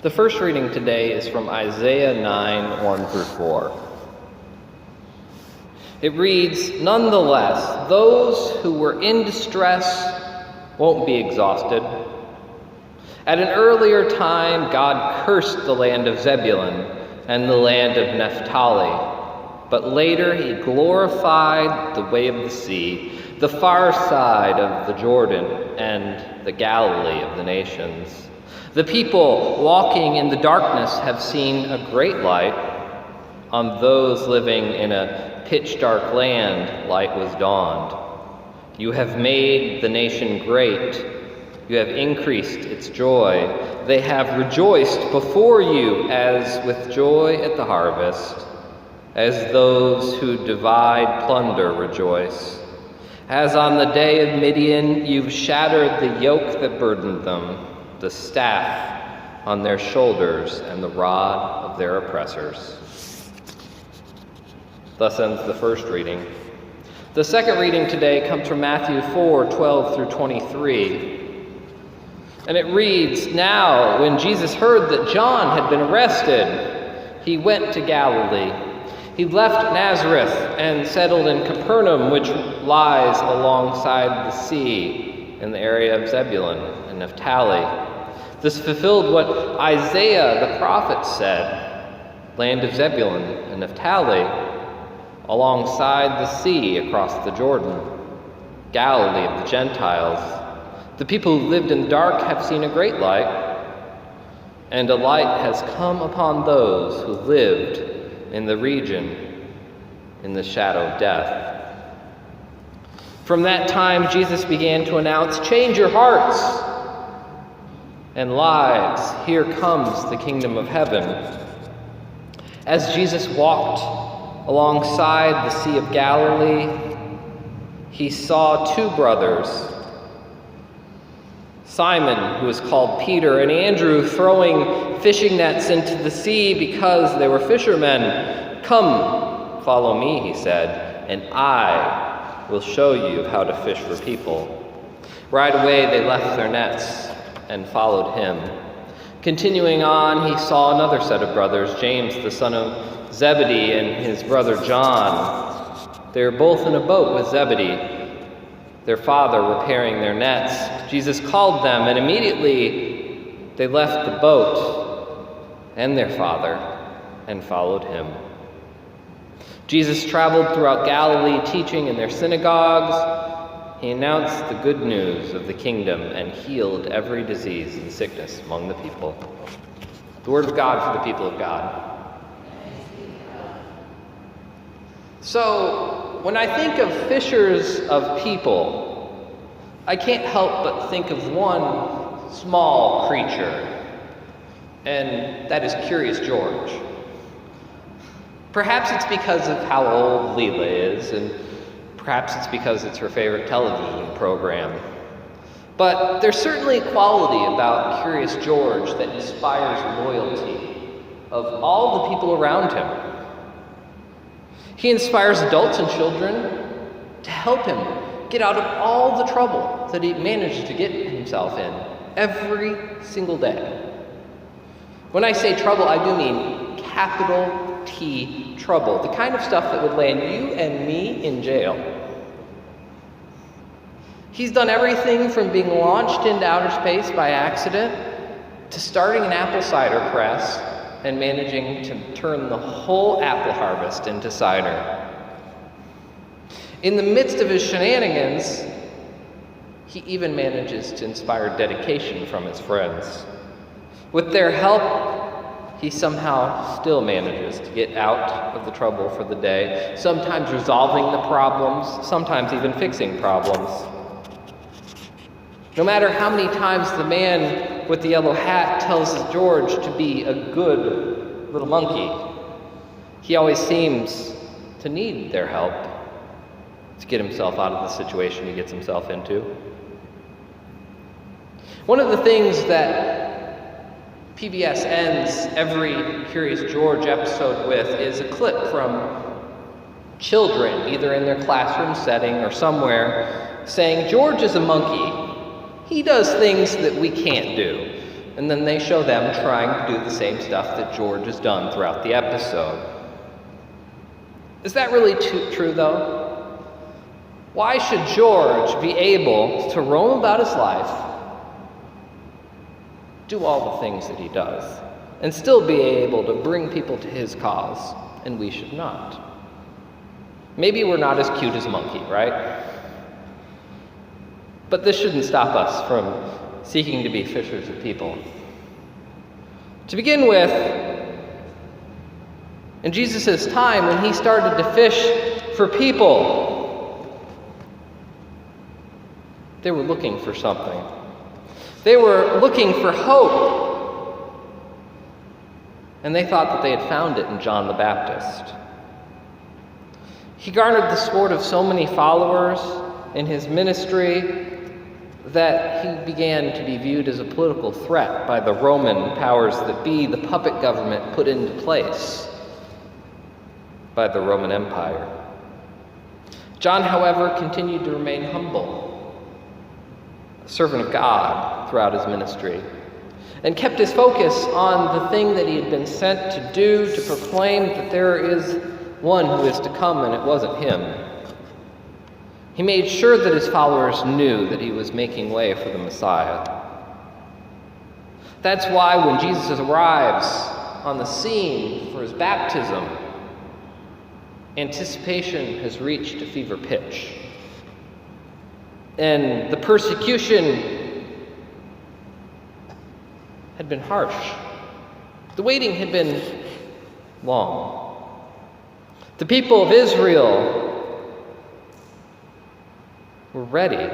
The first reading today is from Isaiah 9, 1 through 4. It reads, "Nonetheless, those who were in distress won't be exhausted. At an earlier time, God cursed the land of Zebulun and the land of Naphtali, but later he glorified the way of the sea, the far side of the Jordan, and the Galilee of the nations. The people walking in the darkness have seen a great light. On those living in a pitch-dark land, light was dawned. You have made the nation great. You have increased its joy. They have rejoiced before you as with joy at the harvest, as those who divide plunder rejoice. As on the day of Midian, you've shattered the yoke that burdened them, the staff on their shoulders and the rod of their oppressors." Thus ends the first reading. The second reading today comes from Matthew 4, 12 through 23. And it reads, "Now, when Jesus heard that John had been arrested, he went to Galilee. He left Nazareth and settled in Capernaum, which lies alongside the sea in the area of Zebulun and Naphtali. This fulfilled what Isaiah the prophet said, 'Land of Zebulun and Naphtali, alongside the sea across the Jordan, Galilee of the Gentiles. The people who lived in the dark have seen a great light, and a light has come upon those who lived in the region in the shadow of death.' From that time, Jesus began to announce, 'Change your hearts and lives. Here comes the kingdom of heaven.' As Jesus walked alongside the Sea of Galilee, he saw two brothers, Simon, who was called Peter, and Andrew, throwing fishing nets into the sea because they were fishermen. 'Come, follow me,' he said, 'and I will show you how to fish for people.' Right away they left their nets and followed him. Continuing on, he saw another set of brothers, James, the son of Zebedee, and his brother John. They were both in a boat with Zebedee, their father, repairing their nets. Jesus called them, and immediately they left the boat and their father and followed him. Jesus traveled throughout Galilee, teaching in their synagogues. He announced the good news of the kingdom and healed every disease and sickness among the people." The word of God for the people of God. So, when I think of fishers of people, I can't help but think of one small creature, and that is Curious George. Perhaps it's because of how old Leela is, and perhaps it's because it's her favorite television program. But there's certainly a quality about Curious George that inspires loyalty of all the people around him. He inspires adults and children to help him get out of all the trouble that he manages to get himself in every single day. When I say trouble, I do mean capital T trouble, the kind of stuff that would land you and me in jail. He's done everything from being launched into outer space by accident to starting an apple cider press and managing to turn the whole apple harvest into cider. In the midst of his shenanigans, he even manages to inspire dedication from his friends. With their help, he somehow still manages to get out of the trouble for the day, sometimes resolving the problems, sometimes even fixing problems. No matter how many times the man with the yellow hat tells George to be a good little monkey, he always seems to need their help to get himself out of the situation he gets himself into. One of the things that PBS ends every Curious George episode with is a clip from children, either in their classroom setting or somewhere, saying, "George is a monkey. He does things that we can't do. and then they show them trying to do the same stuff that George has done throughout the episode. Is that really true, though? Why should George be able to roam about his life, do all the things that he does, and still be able to bring people to his cause, and we should not? Maybe we're not as cute as Monkey, right? But this shouldn't stop us from seeking to be fishers of people. To begin with, in Jesus' time, when he started to fish for people, they were looking for something. They were looking for hope. And they thought that they had found it in John the Baptist. He garnered the support of so many followers in his ministry that he began to be viewed as a political threat by the Roman powers that be, the puppet government put into place by the Roman Empire. John, however, continued to remain humble, a servant of God throughout his ministry, and kept his focus on the thing that he had been sent to do, to proclaim that there is one who is to come, and it wasn't him. He made sure that his followers knew that he was making way for the Messiah. That's why when Jesus arrives on the scene for his baptism, anticipation has reached a fever pitch. And the persecution had been harsh. The waiting had been long. The people of Israel were ready.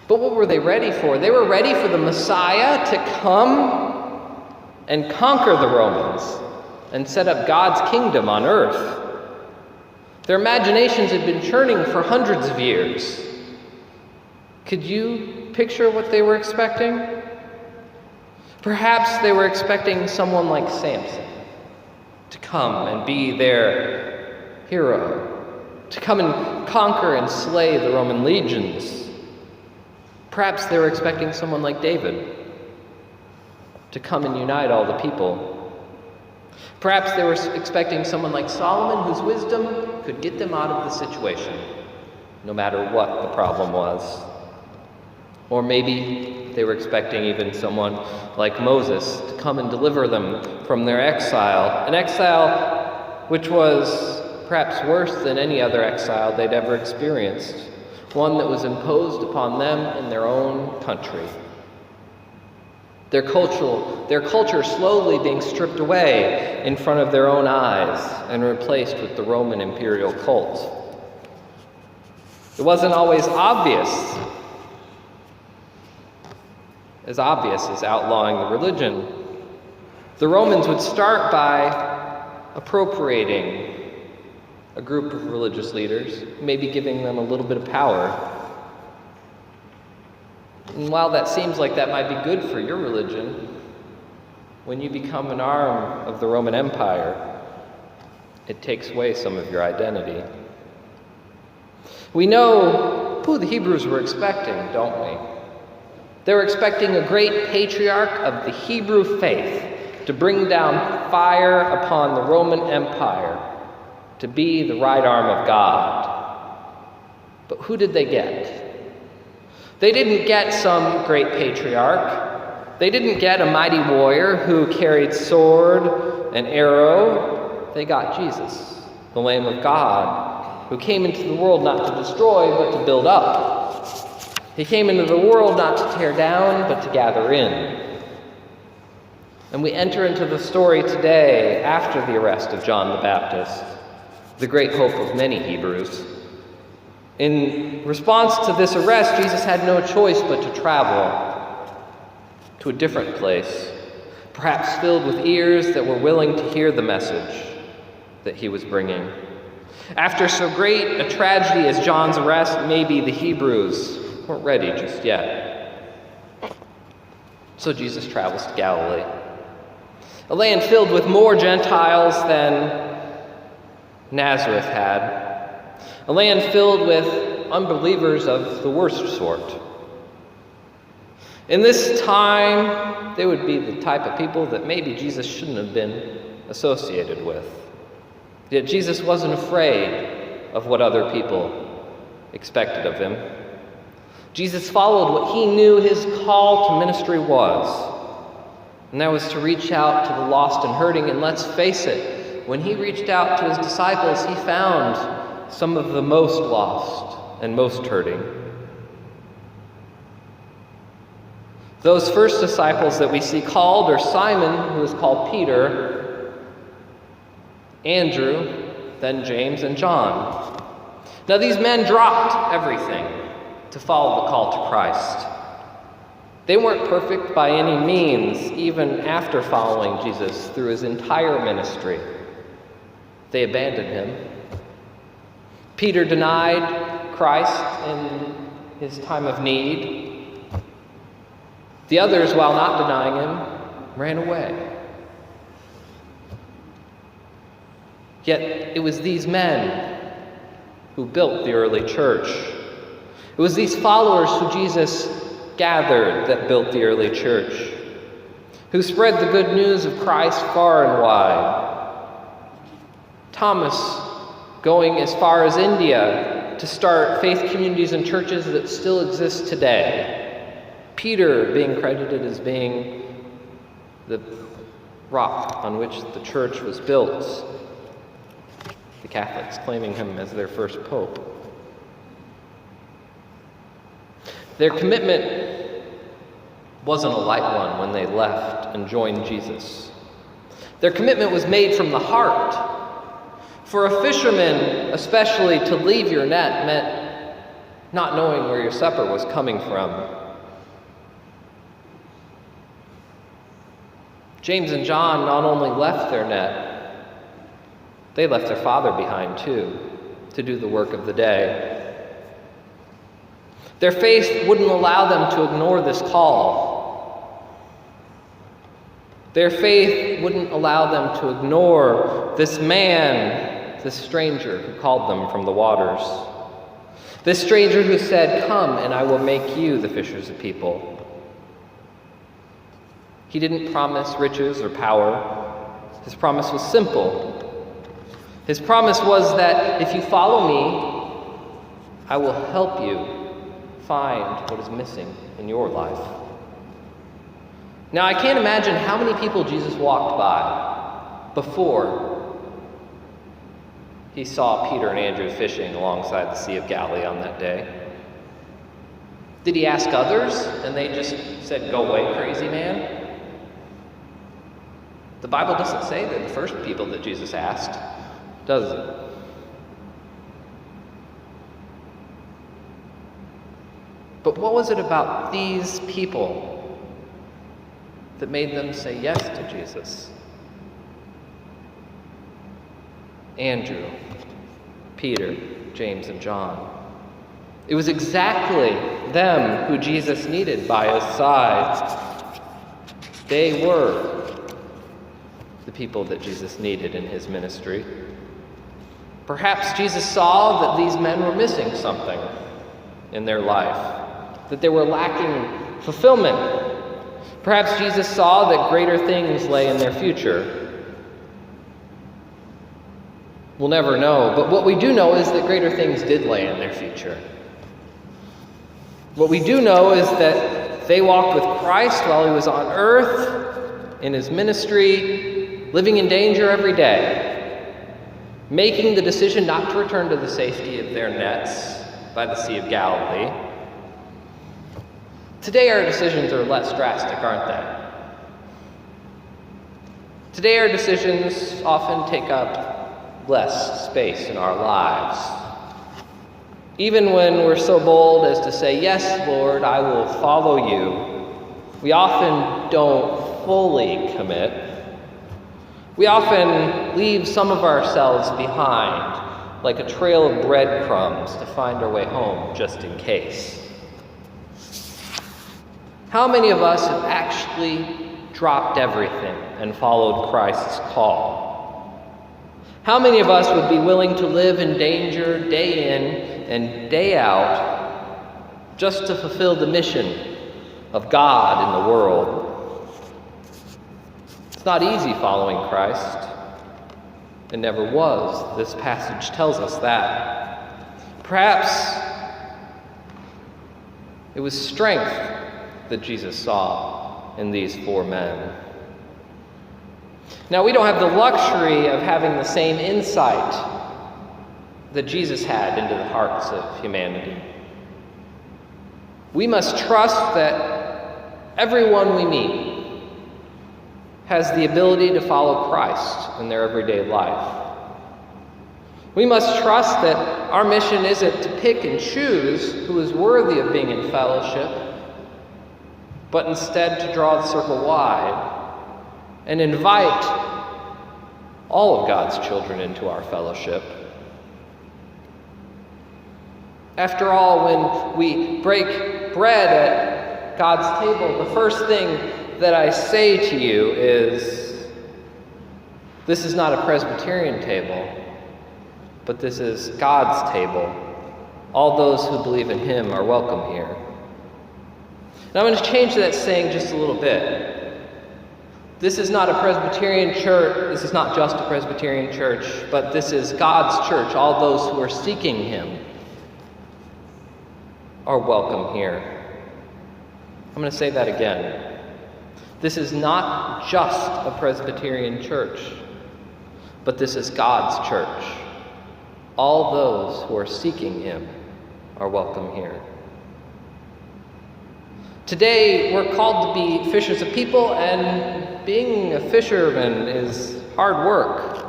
But what were they ready for? They were ready for the Messiah to come and conquer the Romans and set up God's kingdom on earth. Their imaginations had been churning for hundreds of years. Could you picture what they were expecting? Perhaps they were expecting someone like Samson to come and be their hero, to come and conquer and slay the Roman legions. Perhaps they were expecting someone like David to come and unite all the people. Perhaps they were expecting someone like Solomon, whose wisdom could get them out of the situation, no matter what the problem was. Or maybe they were expecting even someone like Moses to come and deliver them from their exile, an exile which was perhaps worse than any other exile they'd ever experienced, one that was imposed upon them in their own country. Their culture slowly being stripped away in front of their own eyes and replaced with the Roman imperial cult. It wasn't always obvious as outlawing the religion. The Romans would start by appropriating a group of religious leaders, maybe giving them a little bit of power. And while that seems like that might be good for your religion, when you become an arm of the Roman Empire, it takes away some of your identity. We know who the Hebrews were expecting, don't we? They were expecting a great patriarch of the Hebrew faith to bring down fire upon the Roman Empire, to be the right arm of God. But who did they get? They didn't get some great patriarch. They didn't get a mighty warrior who carried sword and arrow. They got Jesus, the Lamb of God, who came into the world not to destroy, but to build up. He came into the world not to tear down, but to gather in. And we enter into the story today after the arrest of John the Baptist, the great hope of many Hebrews. In response to this arrest, Jesus had no choice but to travel to a different place, perhaps filled with ears that were willing to hear the message that he was bringing. After so great a tragedy as John's arrest, maybe the Hebrews weren't ready just yet. So Jesus travels to Galilee, a land filled with more Gentiles than Nazareth had, a land filled with unbelievers of the worst sort. In this time, they would be the type of people that maybe Jesus shouldn't have been associated with. Yet Jesus wasn't afraid of what other people expected of him. Jesus followed what he knew his call to ministry was, and that was to reach out to the lost and hurting. And let's face it, when he reached out to his disciples, he found some of the most lost and most hurting. Those first disciples that we see called are Simon, who is called Peter, Andrew, then James, and John. Now these men dropped everything to follow the call to Christ. They weren't perfect by any means, even after following Jesus through his entire ministry. They abandoned him. Peter denied Christ in his time of need. The others, while not denying him, ran away. Yet it was these men who built the early church. It was these followers who Jesus gathered that built the early church, who spread the good news of Christ far and wide. Thomas going as far as India to start faith communities and churches that still exist today. Peter being credited as being the rock on which the church was built. The Catholics claiming him as their first pope. Their commitment wasn't a light one when they left and joined Jesus. Their commitment was made from the heart. For a fisherman, especially, to leave your net meant not knowing where your supper was coming from. James and John not only left their net, they left their father behind too, to do the work of the day. Their faith wouldn't allow them to ignore this call. Their faith wouldn't allow them to ignore this man, this stranger who called them from the waters. This stranger who said, "Come, and I will make you the fishers of people." He didn't promise riches or power. His promise was simple. His promise was that if you follow me, I will help you find what is missing in your life. Now, I can't imagine how many people Jesus walked by before he saw Peter and Andrew fishing alongside the Sea of Galilee on that day. Did he ask others and they just said, "Go away, crazy man"? The Bible doesn't say they're the first people that Jesus asked, does it? But what was it about these people that made them say yes to Jesus? Andrew, Peter, James, and John. It was exactly them who Jesus needed by his side. They were the people that Jesus needed in his ministry. Perhaps Jesus saw that these men were missing something in their life, that they were lacking fulfillment. Perhaps Jesus saw that greater things lay in their future. We'll never know, but what we do know is that greater things did lay in their future. What we do know is that they walked with Christ while he was on earth, in his ministry, living in danger every day, making the decision not to return to the safety of their nets by the Sea of Galilee. Today our decisions are less drastic, aren't they? Today our decisions often take up less space in our lives. Even when we're so bold as to say, "Yes, Lord, I will follow you," we often don't fully commit. We often leave some of ourselves behind, like a trail of breadcrumbs to find our way home just in case. How many of us have actually dropped everything and followed Christ's call? How many of us would be willing to live in danger day in and day out just to fulfill the mission of God in the world. It's not easy following Christ. It never was. This passage tells us that. Perhaps it was strength that Jesus saw in these 4 men. Now, we don't have the luxury of having the same insight that Jesus had into the hearts of humanity. We must trust that everyone we meet has the ability to follow Christ in their everyday life. We must trust that our mission isn't to pick and choose who is worthy of being in fellowship, but instead to draw the circle wide and invite all of God's children into our fellowship. After all, when we break bread at God's table, the first thing that I say to you is, this is not a Presbyterian table, but this is God's table. All those who believe in Him are welcome here. Now I'm going to change that saying just a little bit. This is not a Presbyterian church. This is not just a Presbyterian church, but this is God's church. All those who are seeking Him are welcome here. I'm going to say that again. This is not just a Presbyterian church, but this is God's church. All those who are seeking Him are welcome here. Today, we're called to be fishers of people, and being a fisherman is hard work.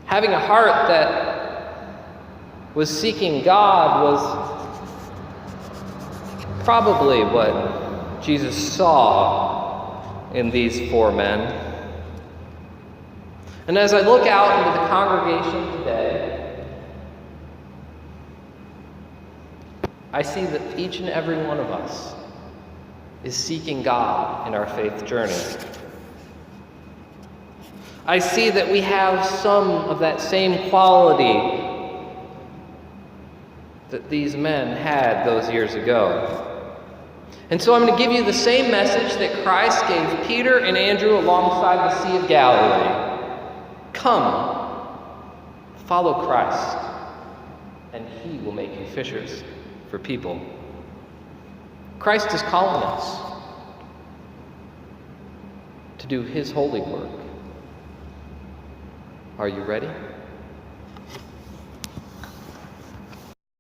Having a heart that was seeking God was probably what Jesus saw in these 4 men. And as I look out into the congregation today, I see that each and every one of us is seeking God in our faith journey. I see that we have some of that same quality that these men had those years ago. And so I'm going to give you the same message that Christ gave Peter and Andrew alongside the Sea of Galilee. Come, follow Christ, and He will make you fishers for people. Christ is calling us to do His holy work. Are you ready?